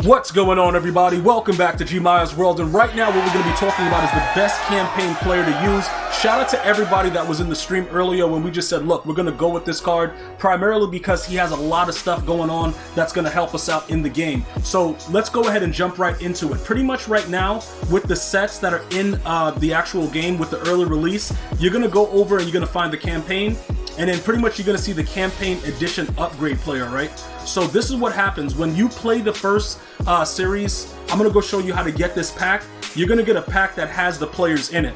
What's going on, everybody? Welcome back to GmiasWorld, and right now what we're going to be talking about is the best campaign player to use. Shout out to everybody that was in the stream earlier when we just said, look, we're going to go with this card primarily because he has a lot of stuff going on that's going to help us out in the game. So let's go ahead and jump right into it. Pretty much right now with the sets that are in the actual game with the early release, you're going to go over and you're going to find the campaign, and then pretty much you're going to see the campaign edition upgrade player, right? So this is what happens when you play the first series. I'm going to go show you how to get this pack. You're going to get a pack that has the players in it.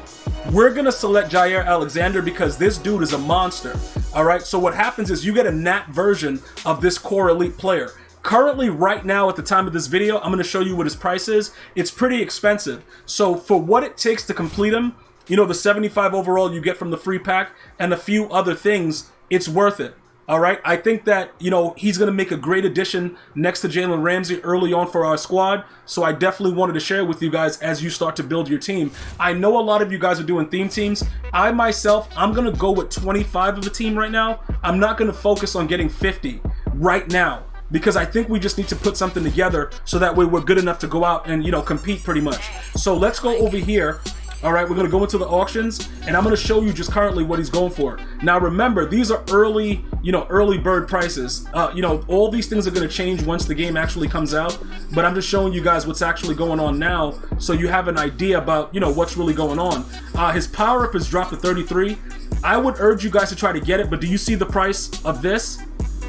We're going to select Jair Alexander because this dude is a monster. All right, so what happens is you get a nat version of this core elite player. Currently, right now, at the time of this video, I'm going to show you what his price is. It's pretty expensive. So for what it takes to complete him, you know, the 75 overall you get from the free pack and a few other things, it's worth it. All right, I think that, you know, he's going to make a great addition next to Jalen Ramsey early on for our squad. So I definitely wanted to share with you guys as you start to build your team. I know a lot of you guys are doing theme teams. I myself, I'm going to go with 25 of a team right now. I'm not going to focus on getting 50 right now, because I think we just need to put something together so that way we're good enough to go out and, you know, compete pretty much. So let's go over here. All right, we're going to go into the auctions, and I'm going to show you just currently what he's going for. Now, remember, these are early, early bird prices. All these things are going to change once the game actually comes out, but I'm just showing you guys what's actually going on now so you have an idea about, what's really going on. His power-up is dropped to 33. I would urge you guys to try to get it, but do you see the price of this?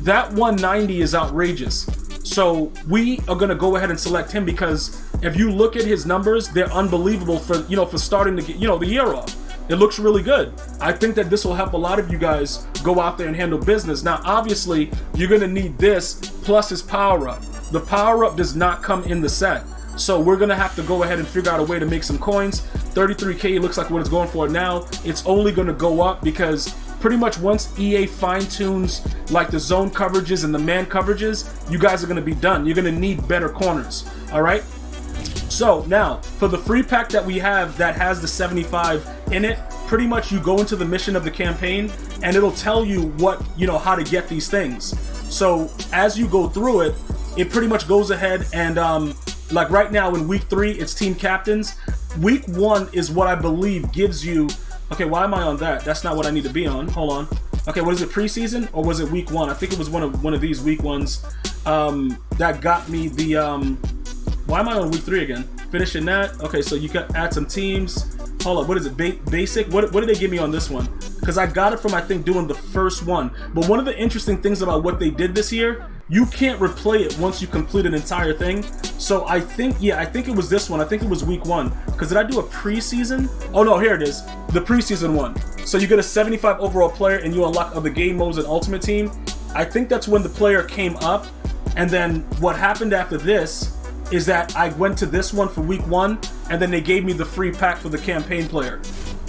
That 190 is outrageous. So we are going to go ahead and select him because if you look at his numbers, they're unbelievable for, for starting to get, the year off. It looks really good. I think that this will help a lot of you guys go out there and handle business. Now, obviously, you're going to need this plus his power-up. The power-up does not come in the set. So we're going to have to go ahead and figure out a way to make some coins. 33K looks like what it's going for now. It's only going to go up because pretty much once EA fine-tunes like the zone coverages and the man coverages, you guys are going to be done. You're going to need better corners, all right? So now, for the free pack that we have that has the 75 in it, pretty much you go into the mission of the campaign and it'll tell you what, how to get these things. So as you go through it, it pretty much goes ahead and like right now in week 3, it's team captains. Week 1 is what I believe gives you, okay, why am I on that? That's not what I need to be on. Hold on. Okay, what is it, preseason or was it week 1? I think it was one of these week ones that got me the why am I on week 3 again? Finishing that. Okay, so you can add some teams. Hold up, what is it? Basic? What did they give me on this one? Because I got it from, I think, doing the first one. But one of the interesting things about what they did this year, you can't replay it once you complete an entire thing. So I think it was this one. I think it was week 1. Because did I do a preseason? Oh no, here it is. The preseason one. So you get a 75 overall player and you unlock other game modes and ultimate team. I think that's when the player came up. And then what happened after this is that I went to this one for week 1, and then they gave me the free pack for the campaign player.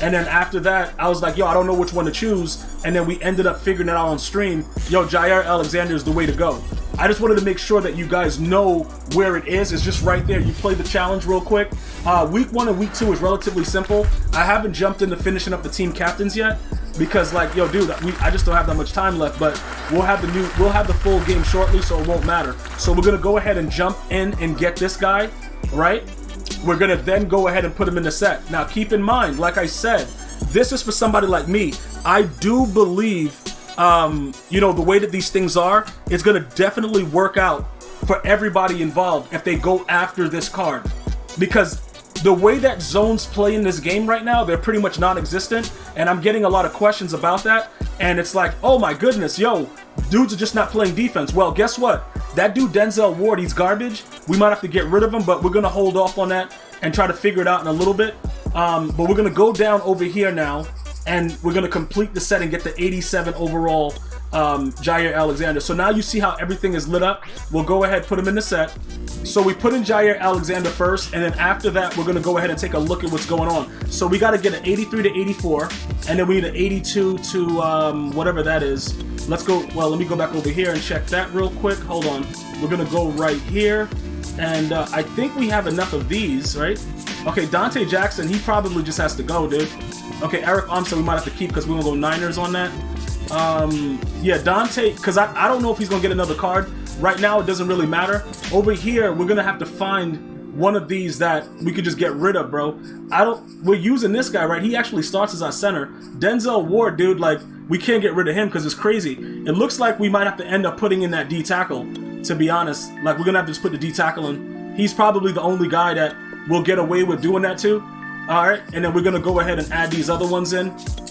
And then after that, I was like, yo, I don't know which one to choose. And then we ended up figuring it out on stream. Yo, Jair Alexander is the way to go. I just wanted to make sure that you guys know where it is. It's just right there. You play the challenge real quick. Week 1 and week 2 is relatively simple. I haven't jumped into finishing up the team captains yet because, like, yo, dude, I just don't have that much time left. But we'll have the full game shortly, so it won't matter. So we're gonna go ahead and jump in and get this guy, right? We're gonna then go ahead and put him in the set. Now, keep in mind, like I said, this is for somebody like me. I do believe, the way that these things are, it's gonna definitely work out for everybody involved if they go after this card. Because the way that zones play in this game right now, they're pretty much non-existent, and I'm getting a lot of questions about that. And it's like, oh my goodness, yo, dudes are just not playing defense. Well, guess what? That dude Denzel Ward, he's garbage. We might have to get rid of him, but we're gonna hold off on that and try to figure it out in a little bit. But we're gonna go down over here now, and we're gonna complete the set and get the 87 overall Jair Alexander. So now you see how everything is lit up. We'll go ahead, put him in the set. So we put in Jair Alexander first, and then after that, we're gonna go ahead and take a look at what's going on. So we gotta get an 83 to 84, and then we need an 82 to whatever that is. Let's go, well, let me go back over here and check that real quick. Hold on. We're gonna go right here, and I think we have enough of these, right? Okay, Dante Jackson, he probably just has to go, dude. Okay, Eric Armstead we might have to keep because we're gonna go Niners on that. Yeah, Dante, because I don't know if he's gonna get another card. right now it doesn't really matter. Over here, we're gonna have to find one of these that we could just get rid of, bro. We're using this guy, right? He actually starts as our center. Denzel Ward, dude, like, we can't get rid of him because it's crazy. It looks like we might have to end up putting in that D tackle, to be honest. Like, we're gonna have to just put the D tackle in. He's probably the only guy that will get away with doing that too. All right, and then we're gonna go ahead and add these other ones in,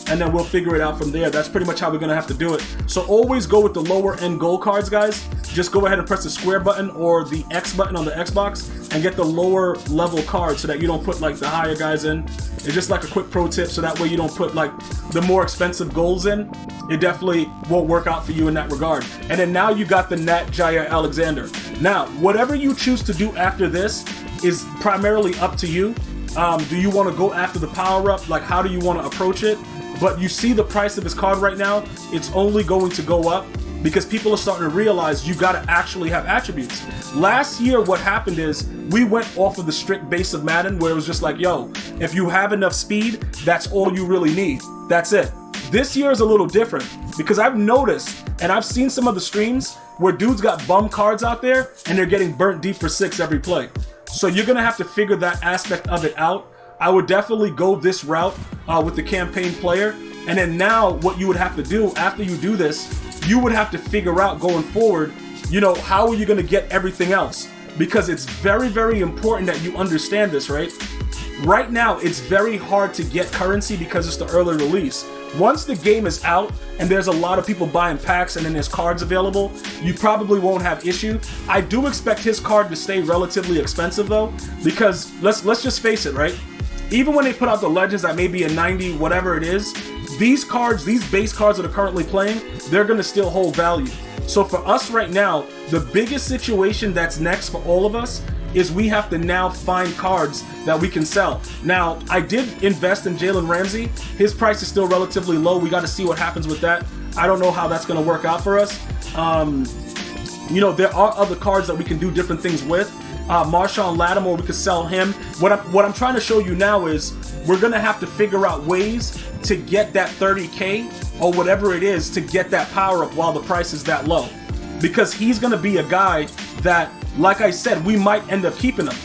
and then we'll figure it out from there. That's pretty much how we're gonna have to do it. So always go with the lower end goal cards, guys. Just go ahead and press the square button or the X button on the Xbox and get the lower level card so that you don't put like the higher guys in. It's just like a quick pro tip, so that way you don't put like the more expensive goals in. It definitely won't work out for you in that regard. And then now you got the Nat Jair Alexander. Now, whatever you choose to do after this is primarily up to you. Do you want to go after the power-up? Like, how do you want to approach it? But you see the price of his card right now, it's only going to go up because people are starting to realize you got to actually have attributes. Last year, what happened is we went off of the strict base of Madden where it was just like, yo, if you have enough speed, that's all you really need. That's it. This year is a little different because I've noticed, and I've seen some of the streams where dudes got bum cards out there and they're getting burnt deep for 6 every play. So you're gonna have to figure that aspect of it out. I would definitely go this route with the campaign player. And then now what you would have to do after you do this, you would have to figure out going forward, you know, how are you gonna get everything else? Because it's very, very important that you understand this, right? Right now, it's very hard to get currency because it's the early release. Once the game is out and there's a lot of people buying packs and then there's cards available, you probably won't have issue. I do expect his card to stay relatively expensive though, because let's just face it, right? Even when they put out the Legends that may be a 90, whatever it is, these cards, these base cards that are currently playing, they're gonna still hold value. So for us right now, the biggest situation that's next for all of us is we have to now find cards that we can sell. Now, I did invest in Jalen Ramsey. His price is still relatively low. We got to see what happens with that. I don't know how that's going to work out for us. You know, there are other cards that we can do different things with. Marshawn Lattimore, we could sell him. What I'm trying to show you now is we're going to have to figure out ways to get that 30K or whatever it is to get that power up while the price is that low. Because he's going to be a guy that, like I said, we might end up keeping him.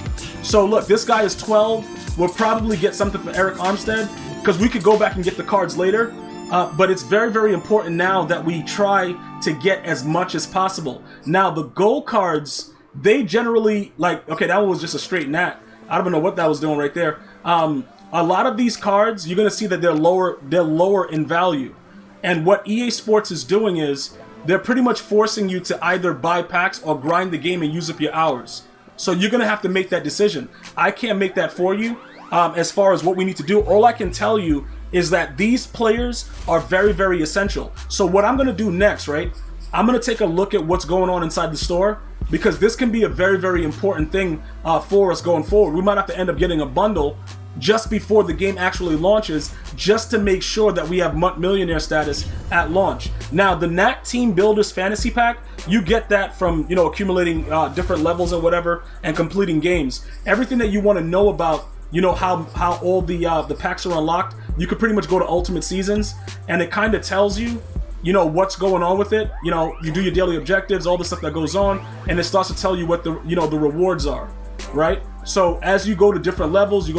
So look, this guy is 12. We'll probably get something for Eric Armstead because we could go back and get the cards later. But it's very, very important now that we try to get as much as possible. Now, the gold cards, they generally, like, okay, that one was just a straight nat. I don't know what that was doing right there. A lot of these cards, you're going to see that they're lower in value. And what EA Sports is doing is they're pretty much forcing you to either buy packs or grind the game and use up your hours. So you're going to have to make that decision. I can't make that for you as far as what we need to do. All I can tell you is that these players are very, very essential. So what I'm going to do next, right? I'm going to take a look at what's going on inside the store because this can be a very, very important thing for us going forward. We might have to end up getting a bundle just before the game actually launches, just to make sure that we have millionaire status at launch. Now, the Nat Team Builders Fantasy Pack, you get that from, you know, accumulating different levels and whatever, and completing games. Everything that you want to know about, you know, how all the packs are unlocked, you could pretty much go to Ultimate Seasons, and it kind of tells you, you know, what's going on with it. You know, you do your daily objectives, all the stuff that goes on, and it starts to tell you what the, you know, the rewards are, right? So as you go to different levels,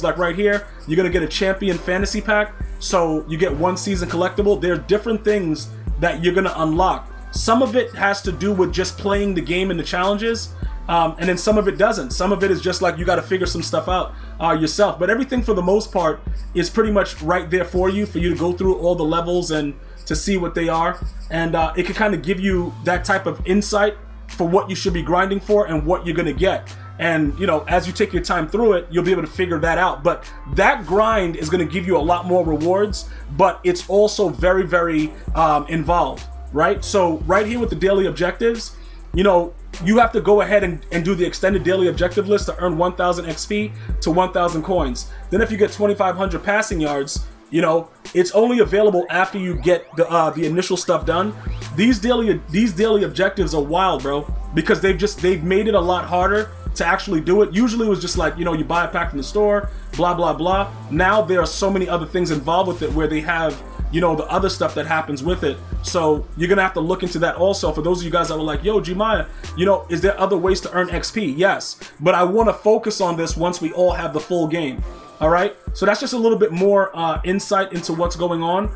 like right here, you're gonna get a champion fantasy pack. So you get 1 season collectible. There are different things that you're gonna unlock. Some of it has to do with just playing the game and the challenges, and then some of it doesn't. Some of it is just like you gotta figure some stuff out yourself. But everything for the most part is pretty much right there for you to go through all the levels and to see what they are. And it can kind of give you that type of insight for what you should be grinding for and what you're gonna get. And, you know, as you take your time through it, you'll be able to figure that out. But that grind is going to give you a lot more rewards, but it's also very, very involved, right? So right here with the daily objectives, you know, you have to go ahead and do the extended daily objective list to earn 1,000 XP to 1,000 coins. Then if you get 2,500 passing yards, you know, it's only available after you get the initial stuff done. These daily objectives are wild, bro, because they've made it a lot harder to actually do it. Usually it was just like, you know, you buy a pack from the store, blah, blah, blah. Now there are so many other things involved with it where they have you know, the other stuff that happens with it. So you're gonna have to look into that also. For those of you guys that were like, yo, Gmia, you know, is there other ways to earn XP? Yes, but I want to focus on this once we all have the full game. All right, so that's just a little bit more insight into what's going on.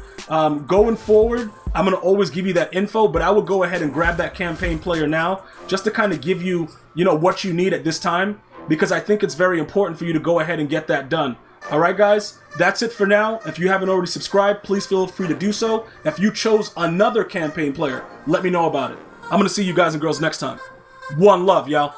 Going forward, I'm gonna always give you that info, but I will go ahead and grab that campaign player now just to kind of give you, you know, what you need at this time, because I think it's very important for you to go ahead and get that done. All right, guys, that's it for now. If you haven't already subscribed, please feel free to do so. If you chose another campaign player, let me know about it. I'm gonna see you guys and girls next time. One love, y'all.